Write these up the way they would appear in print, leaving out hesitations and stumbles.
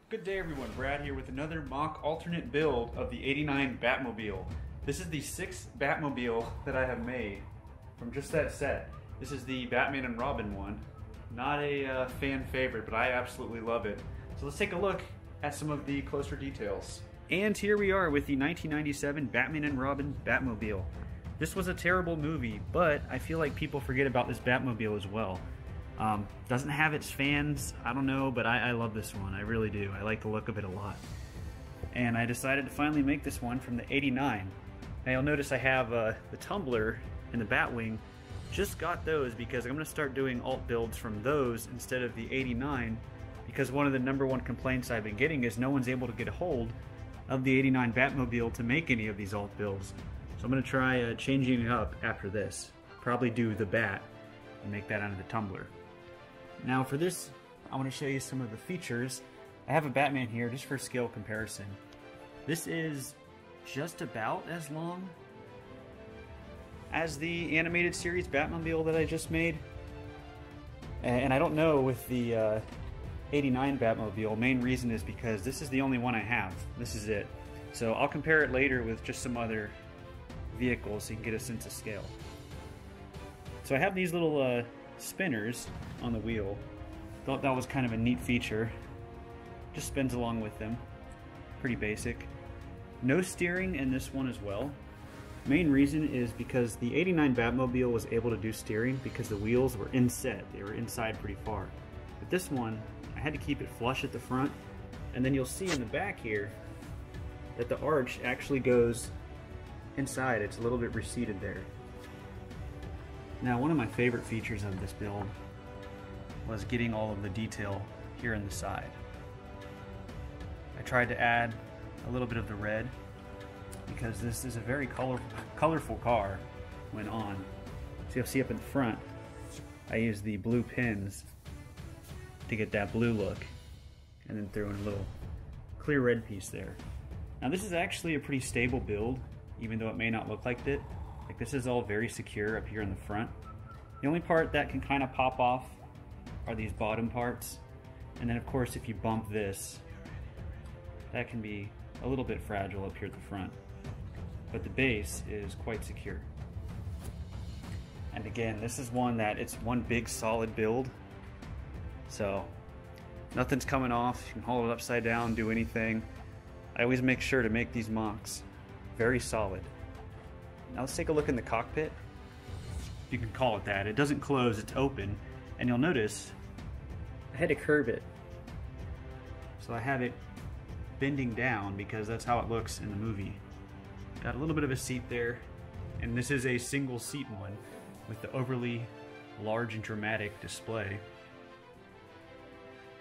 Good day everyone, Brad here with another mock alternate build of the '89 Batmobile. This is the sixth Batmobile that I have made from just that set. This is the Batman and Robin one. Not a fan favorite, but I absolutely love it. So let's take a look at some of the closer details. And here we are with the 1997 Batman and Robin Batmobile. This was a terrible movie, but I feel like people forget about this Batmobile as well. Doesn't have its fans, I don't know, but I love this one. I really do. I like the look of it a lot. And I decided to finally make this one from the '89. Now you'll notice I have the tumbler and the Batwing. Just got those because I'm going to start doing alt builds from those instead of the '89, because one of the #1 complaints I've been getting is no one's able to get a hold of the '89 Batmobile to make any of these alt builds. So I'm going to try changing it up after this. Probably do the Bat and make that out of the tumbler. Now for this, I want to show you some of the features. I have a Batman here just for scale comparison. This is just about as long as the animated series Batmobile that I just made. And I don't know with the '89 Batmobile, main reason is because this is the only one I have. This is it. So I'll compare it later with just some other vehicles so you can get a sense of scale. So I have these little spinners on the wheel. Thought that was kind of a neat feature. Just spins along with them. Pretty basic. No steering in this one as well. Main reason is because the '89 Batmobile was able to do steering because the wheels were inset. They were inside pretty far. But this one, I had to keep it flush at the front. And then you'll see in the back here that the arch actually goes inside. It's a little bit receded there. Now, one of my favorite features of this build was getting all of the detail here in the side. I tried to add a little bit of the red because this is a very colorful car when on. So you'll see up in the front, I used the blue pins to get that blue look, and then threw in a little clear red piece there. Now this is actually a pretty stable build, even though it may not look like it. Like, this is all very secure up here in the front. The only part that can kind of pop off are these bottom parts. And then of course if you bump this, that can be a little bit fragile up here at the front. But the base is quite secure. And again, this is one that it's one big solid build. So nothing's coming off. You can hold it upside down, do anything. I always make sure to make these mocks very solid. Now let's take a look in the cockpit. You can call it that. It doesn't close, it's open. And you'll notice I had to curve it. So I have it bending down because that's how it looks in the movie. Got a little bit of a seat there. And this is a single seat one with the overly large and dramatic display.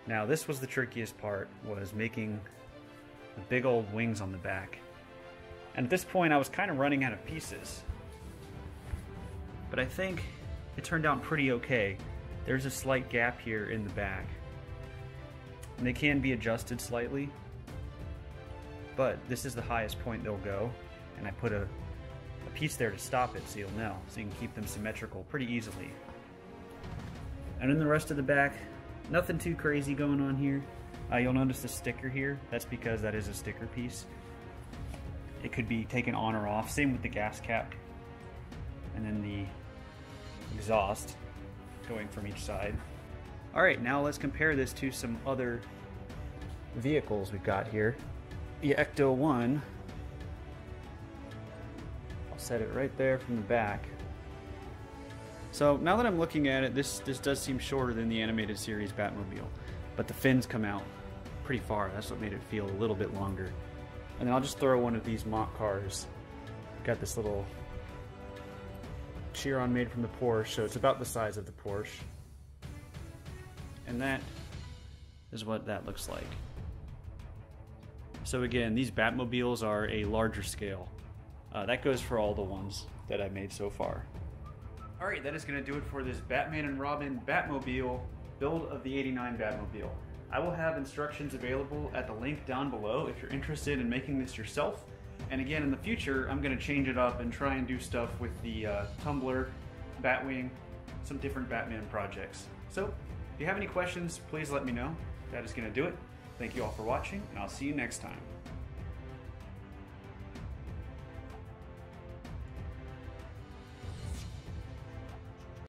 Now this was the trickiest part, was making the big old wings on the back. And at this point I was kind of running out of pieces. But I think it turned out pretty okay. There's a slight gap here in the back. And they can be adjusted slightly. But this is the highest point they'll go. And I put a piece there to stop it so you'll know. So you can keep them symmetrical pretty easily. And in the rest of the back, nothing too crazy going on here. You'll notice the sticker here. That's because that is a sticker piece. It could be taken on or off. Same with the gas cap. And then the exhaust going from each side. Alright, now let's compare this to some other vehicles we've got here. The Ecto 1. I'll set it right there from the back. So now that I'm looking at it, this does seem shorter than the animated series Batmobile. But the fins come out pretty far. That's what made it feel a little bit longer. And then I'll just throw one of these mock cars. Got this little Chiron made from the Porsche, so it's about the size of the Porsche. And that is what that looks like. So again, these Batmobiles are a larger scale. That goes for all the ones that I've made so far. Alright, that is going to do it for this Batman and Robin Batmobile build of the '89 Batmobile. I will have instructions available at the link down below if you're interested in making this yourself. And again, in the future, I'm going to change it up and try and do stuff with the tumbler, Batwing, some different Batman projects. So, if you have any questions, please let me know. That is going to do it. Thank you all for watching, and I'll see you next time.